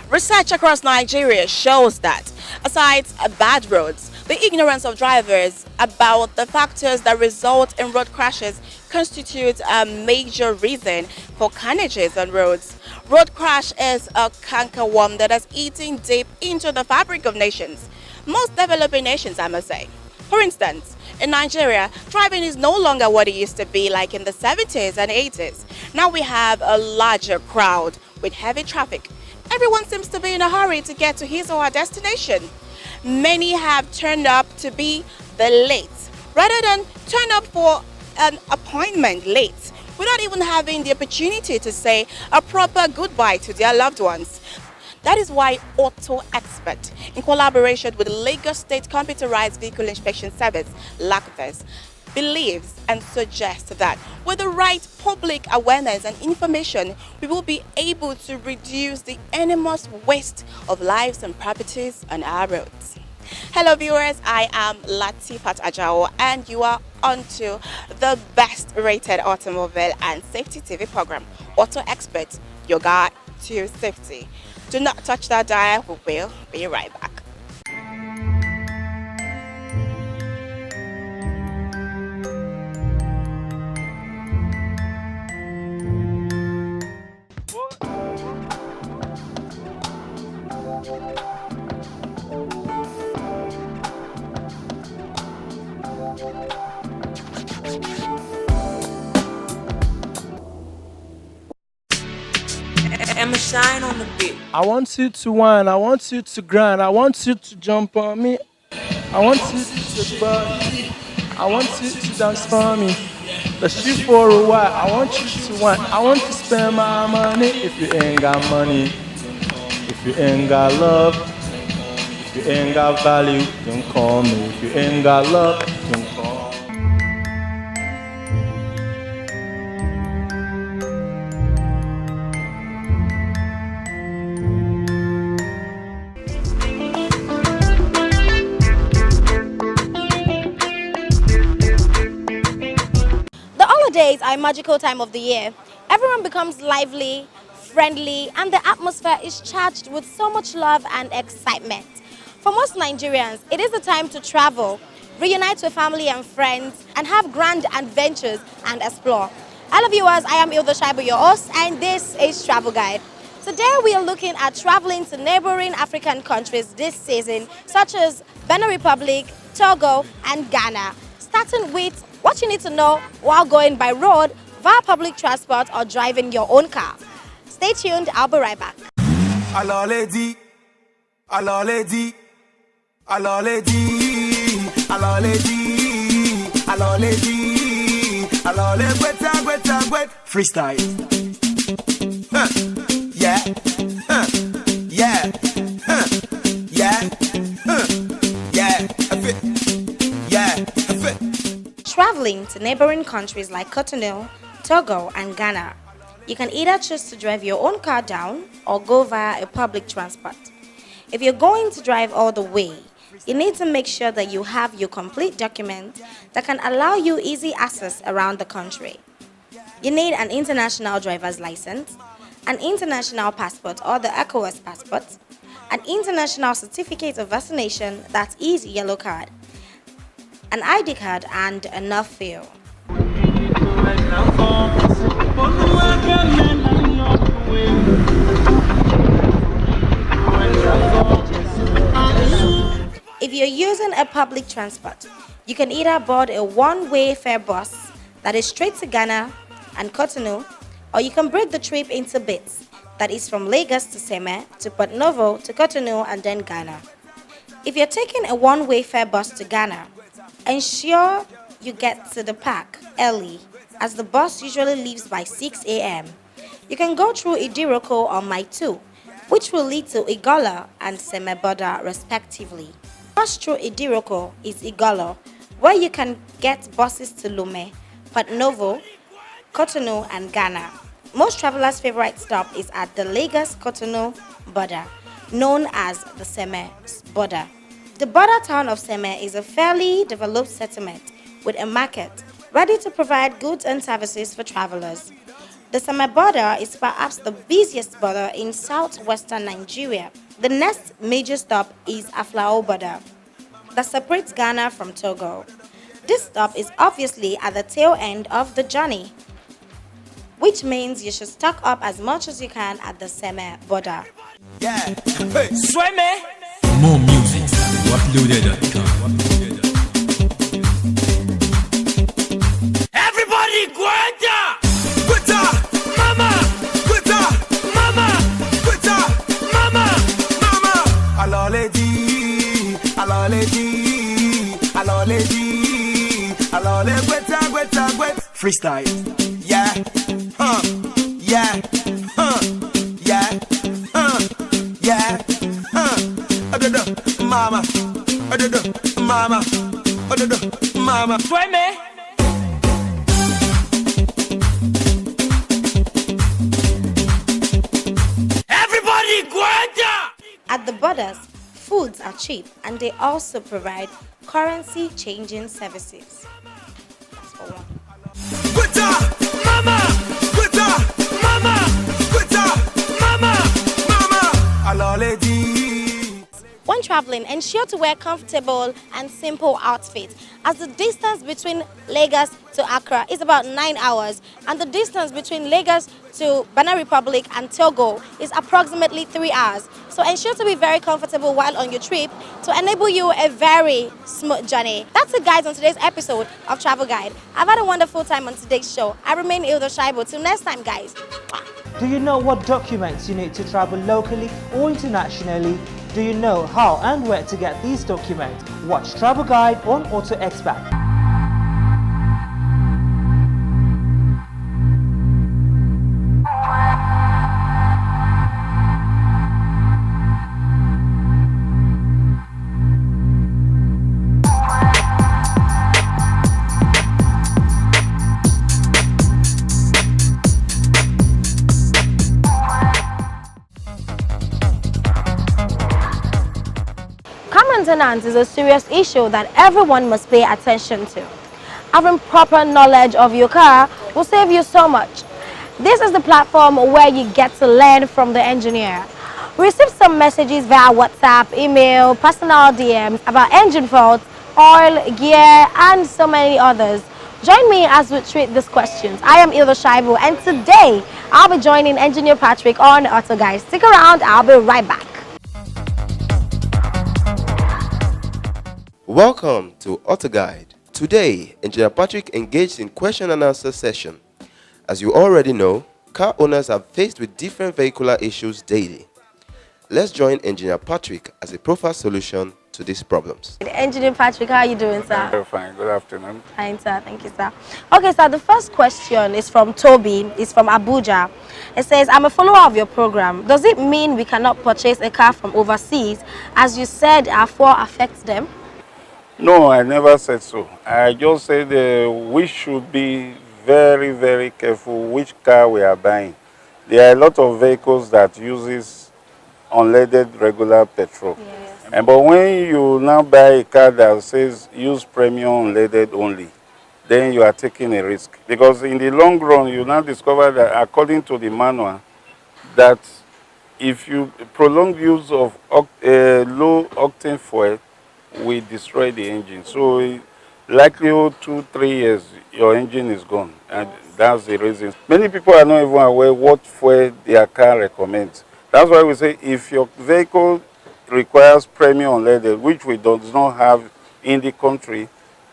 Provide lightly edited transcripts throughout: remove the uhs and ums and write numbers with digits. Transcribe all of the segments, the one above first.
Research across Nigeria shows that, aside bad roads, the ignorance of drivers about the factors that result in road crashes constitutes a major reason for carnages on roads. Road crash is a cankerworm that is eating deep into the fabric of nations, most developing nations, I must say. For instance, in Nigeria, driving is no longer what it used to be like in the 70s and 80s. Now we have a larger crowd with heavy traffic. Everyone seems to be in a hurry to get to his or her destination. Many have turned up to be the late rather than turn up for an appointment late without even having the opportunity to say a proper goodbye to their loved ones. That is why Auto Xpat, in collaboration with the Lagos State Computerized Vehicle Inspection Service, LACVES, believes and suggests that with the right public awareness and information, we will be able to reduce the enormous waste of lives and properties on our roads. Hello viewers, I am Latifat Ajao and you are onto the best rated automobile and safety TV program, Auto Xpat, your guide to safety. Do not touch that dial, we will be right back. Emma shine on the beat. I want you to whine, I want you to grind, I want you to jump on me. I want you to body, I want you to dance for me. Let's shoot for a while, I want you to whine, I want to spend my money. If you ain't got money, if you ain't got love, if you ain't got value, don't call me. If you ain't got love, don't call me. Holidays are a magical time of the year. Everyone becomes lively, friendly, and the atmosphere is charged with so much love and excitement. For most Nigerians, it is a time to travel, reunite with family and friends, and have grand adventures and explore. Hello viewers, I am Ilda Shaibu, your host, and this is Travel Guide. Today we are looking at traveling to neighboring African countries this season, such as Benin Republic, Togo, and Ghana. Starting with what you need to know while going by road, via public transport, or driving your own car. Stay tuned, I'll be right back. Alors lady, alors lady, alors lady, alors lady, alors lady, alors les wet, freestyle. Huh. Yeah, huh. Yeah, huh. Yeah, huh. Yeah, a fit. Yeah, a fit. Traveling to neighboring countries like Cotonou, Togo, and Ghana, you can either choose to drive your own car down or go via a public transport. If you're going to drive all the way, you need to make sure that you have your complete document that can allow you easy access around the country. You need an international driver's license, an international passport or the ECOWAS passport, an international certificate of vaccination, that is yellow card, an ID card, and enough fuel. If you're using a public transport, you can either board a one-way fare bus that is straight to Ghana and Cotonou, or you can break the trip into bits, that is from Lagos to Seme, to Port Novo, to Cotonou, and then Ghana. If you're taking a one-way fare bus to Ghana, ensure you get to the park early, as the bus usually leaves by 6 a.m. You can go through Idiroko or Mile 2, which will lead to Igola and Semeboda respectively. Bus through Idiroko is Igolo, where you can get buses to Lome, Port Novo, Cotonou, and Ghana. most travelers' favorite stop is at the Lagos-Cotonou border, known as the Seme border. The border town of Seme is a fairly developed settlement with a market ready to provide goods and services for travelers. The Seme border is perhaps the busiest border in southwestern Nigeria. The next major stop is Aflao border that separates Ghana from Togo. This stop is obviously at the tail end of the journey, which means you should stock up as much as you can at the Seme border. Yeah. Hey. Sweme. More music at uploaded.com. Everybody, Guanta. Guetta. Mama. Guetta. Mama. Guetta. Mama. Mama. Aloledi. Aloledi. Aloledi. Alole. Guetta. Guetta. Guetta. Freestyle. Yeah. Yeah. Yeah. Yeah. Mama. Mama. Mama. Sweme. Everybody, Guanta. At the borders, foods are cheap and they also provide currency changing services. That's for one. Guetta. Mama. Guetta. Mama. Guetta. Mama. Mama. Aloledi. When traveling, ensure to wear comfortable and simple outfits, as the distance between Lagos to Accra is about 9 hours and the distance between Lagos to Benin Republic and Togo is approximately 3 hours. So ensure to be very comfortable while on your trip to enable you a very smooth journey. That's it, guys, on today's episode of Travel Guide. I've had a wonderful time on today's show. I remain Ildo Shaibo. Till next time, guys. Do you know what documents you need to travel locally or internationally? Do you know how and where to get these documents? Watch Travel Guide on Auto Xpat. Car maintenance is a serious issue that everyone must pay attention to. Having proper knowledge of your car will save you so much. This is the platform where you get to learn from the engineer. We received some messages via WhatsApp, email, personal DMs about engine faults, oil, gear, and so many others. Join me as we treat these questions. I am Ildo Shaibu, and today I'll be joining Engineer Patrick on Auto Guide. Stick around, I'll be right back. Welcome to Auto Guide. Today, Engineer Patrick engaged in question and answer session. As you already know, car owners are faced with different vehicular issues daily. Let's join Engineer Patrick as a profile solution to these problems. Engineer Patrick, how are you doing, sir? Very fine. Good afternoon. Fine, sir. Thank you, sir. Okay, sir, the first question is from Toby. It's from Abuja. It says, I'm a follower of your program. Does it mean we cannot purchase a car from overseas? As you said, our fuel affects them? No, I never said so. I just said we should be very, very careful which car we are buying. There are a lot of vehicles that uses unleaded regular petrol. Yes. But when you now buy a car that says use premium unleaded only, then you are taking a risk. Because in the long run, you now discover that according to the manual, that if you prolong use of low octane fuel, we destroy the engine. So likely 2-3 years, your engine is gone. And that's the reason. Many people are not even aware what fuel their car recommends. That's why we say if your vehicle requires premium unleaded, which we do not have in the country,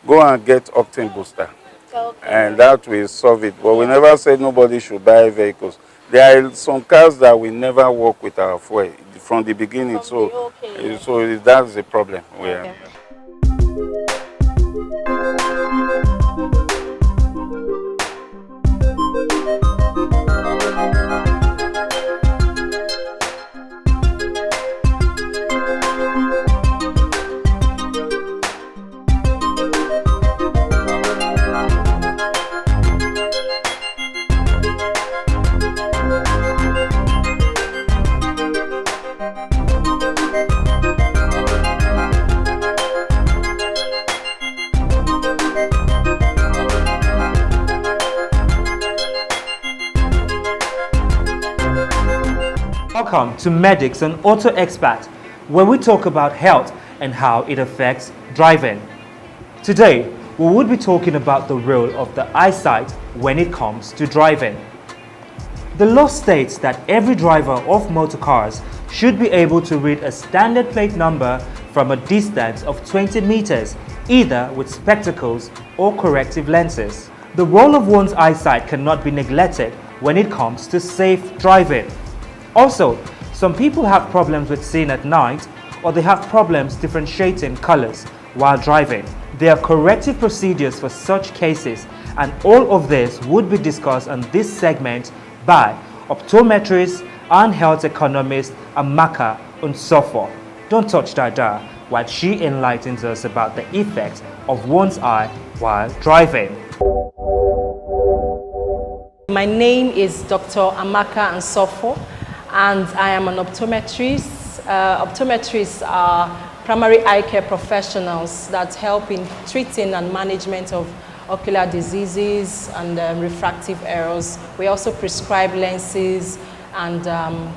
go and get octane booster. Okay. And that will solve it. But we never said nobody should buy vehicles. There are some cars that will never work with our fuel from the beginning. So that's the problem. Okay. Welcome to Medics on Auto Xpat, where we talk about health and how it affects driving. Today, we will be talking about the role of the eyesight when it comes to driving. The law states that every driver of motor cars should be able to read a standard plate number from a distance of 20 meters, either with spectacles or corrective lenses. The role of one's eyesight cannot be neglected when it comes to safe driving. Also, some people have problems with seeing at night, or they have problems differentiating colors while driving. There are corrective procedures for such cases, and all of this would be discussed on this segment by optometrist and health economist Amaka Unsofo. Don't touch that dial while she enlightens us about the effects of one's eye while driving. My name is Dr. Amaka Unsofo, and I am an optometrist. Optometrists are primary eye care professionals that help in treating and management of ocular diseases and refractive errors. We also prescribe lenses and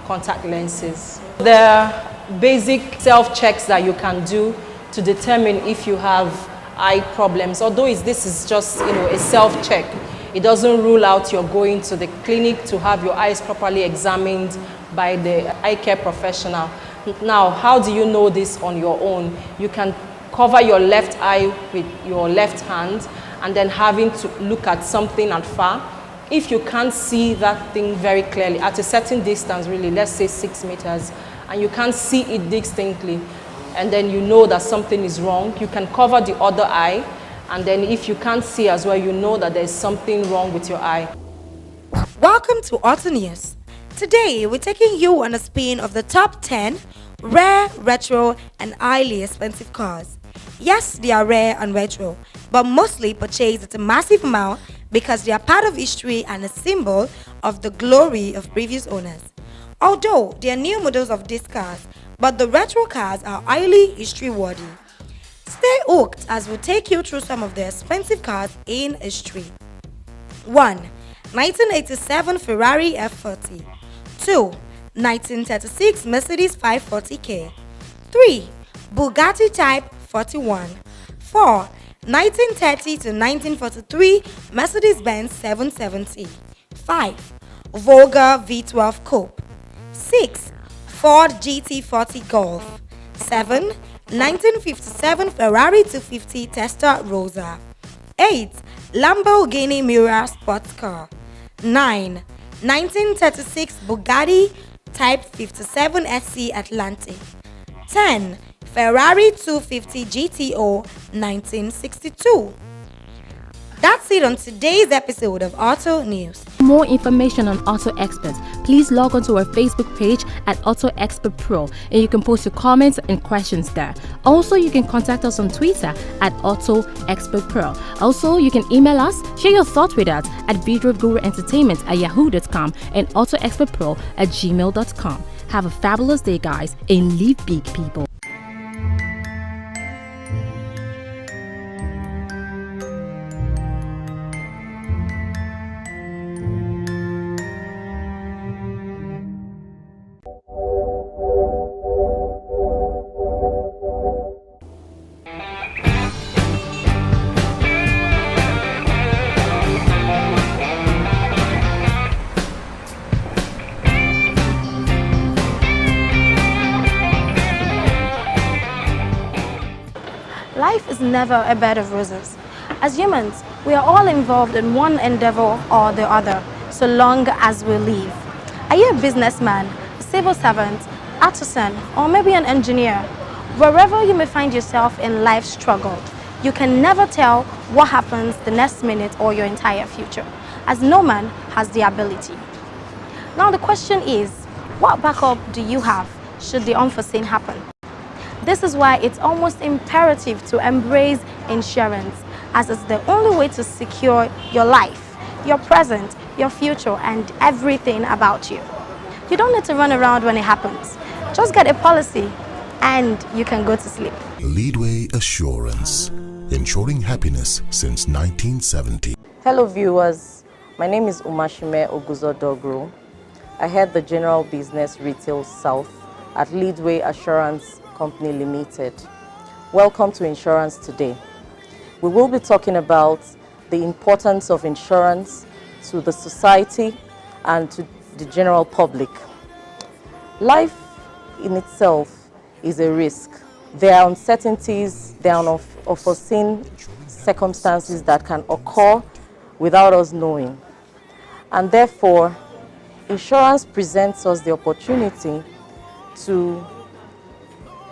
contact lenses. There are basic self-checks that you can do to determine if you have eye problems. Although this is just a self-check, it doesn't rule out you're going to the clinic to have your eyes properly examined by the eye care professional. Now, how do you know this on your own? You can cover your left eye with your left hand and then having to look at something at far. If you can't see that thing very clearly at a certain distance, really, let's say 6 meters, and you can't see it distinctly, and then you know that something is wrong, you can cover the other eye, and then if you can't see as well, you know that there's something wrong with your eye. Welcome to Auto News. Today, we're taking you on a spin of the top 10 rare, retro, and highly expensive cars. Yes, they are rare and retro, but mostly purchased at a massive amount because they are part of history and a symbol of the glory of previous owners. Although they are new models of these cars, but the retro cars are highly history-worthy. Stay hooked as we'll take you through some of the expensive cars in history. 1. 1987 Ferrari F40. 2. 1936 Mercedes 540K. 3. Bugatti Type 41. 4. 1930 to 1943 Mercedes-Benz 770. 5. Volga V12 Coupe. 6. Ford GT40 Golf. 7. 1957 Ferrari 250 Testarossa. 8. Lamborghini Miura sports car. 9. 1936 Bugatti Type 57 SC Atlantic. 10. Ferrari 250 GTO 1962. That's it on today's episode of Auto News. For more information on Auto Experts, please log on to our Facebook page at Auto Expert Pro, and you can post your comments and questions there. Also, you can contact us on Twitter at Auto Expert Pro. Also, you can email us, share your thoughts with us at videoguruentertainment@yahoo.com and autoexpertpro@gmail.com. Have a fabulous day, guys, and live big, people. Life is never a bed of roses. As humans, we are all involved in one endeavor or the other, so long as we live. Are you a businessman, a civil servant, artisan, or maybe an engineer? Wherever you may find yourself in life's struggle, you can never tell what happens the next minute or your entire future, as no man has the ability. Now the question is, what backup do you have should the unforeseen happen? This is why it's almost imperative to embrace insurance, as it's the only way to secure your life, your present, your future, and everything about you. You don't need to run around when it happens. Just get a policy and you can go to sleep. Leadway Assurance, ensuring happiness since 1970. Hello viewers, my name is Umashime Oguzodogro. I head the General Business Retail South at Leadway Assurance Company Limited. Welcome to Insurance Today. We will be talking about the importance of insurance to the society and to the general public. Life in itself is a risk. There are uncertainties, there are unforeseen circumstances that can occur without us knowing. And therefore, insurance presents us the opportunity to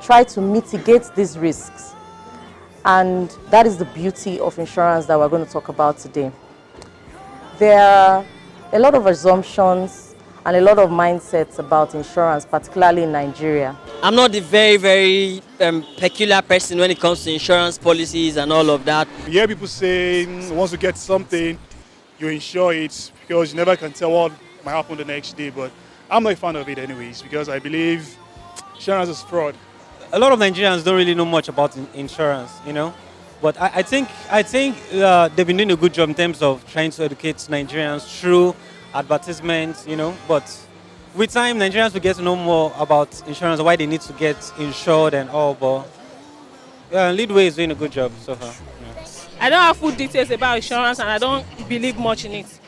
try to mitigate these risks. And that is the beauty of insurance that we're going to talk about today. There are a lot of assumptions and a lot of mindsets about insurance, particularly in Nigeria. I'm not a very peculiar person when it comes to insurance policies and all of that. You hear people saying once you get something, you insure it because you never can tell what might happen the next day. But I'm not a fan of it anyways because I believe insurance is fraud. A lot of Nigerians don't really know much about insurance, But I think they've been doing a good job in terms of trying to educate Nigerians through advertisements, But with time, Nigerians will get to know more about insurance, why they need to get insured and all. But Leadway is doing a good job so far. I don't have full details about insurance and I don't believe much in it.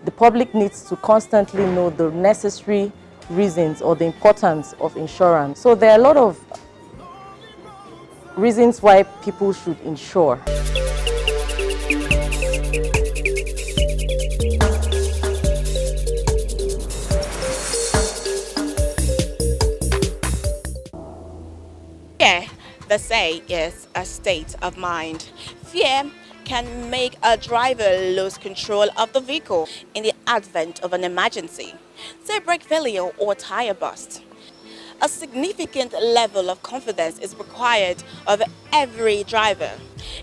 The public needs to constantly know the necessary reasons or the importance of insurance. So there are a lot of reasons why people should insure. Fear, they say, is a state of mind. Fear can make a driver lose control of the vehicle in the advent of an emergency, say brake failure or tire burst. A significant level of confidence is required of every driver.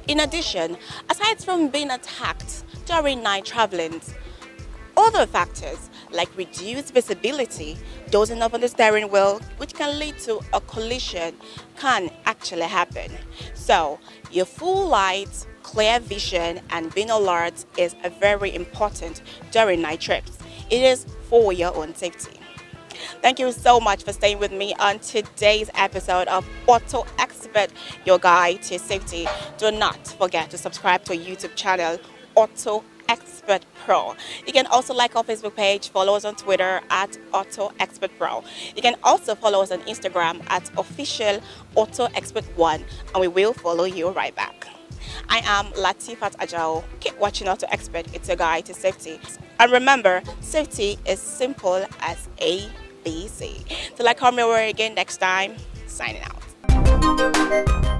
In addition, aside from being attacked during night traveling, other factors like reduced visibility, dozing up on the steering wheel, which can lead to a collision, can actually happen. So, your full lights, clear vision, and being alert is very important during night trips. It is for your own safety. Thank you so much for staying with me on today's episode of Auto Expert, your guide to safety. Do not forget to subscribe to our YouTube channel, Auto Expert Pro. You can also like our Facebook page, follow us on Twitter at Auto Expert Pro. You can also follow us on Instagram at official Auto Expert 1, and we will follow you right back. I am Latifat Ajao. Keep watching Auto Expert. It's a guide to safety. And remember, safety is simple as ABC. Till I come your way again next time, signing out.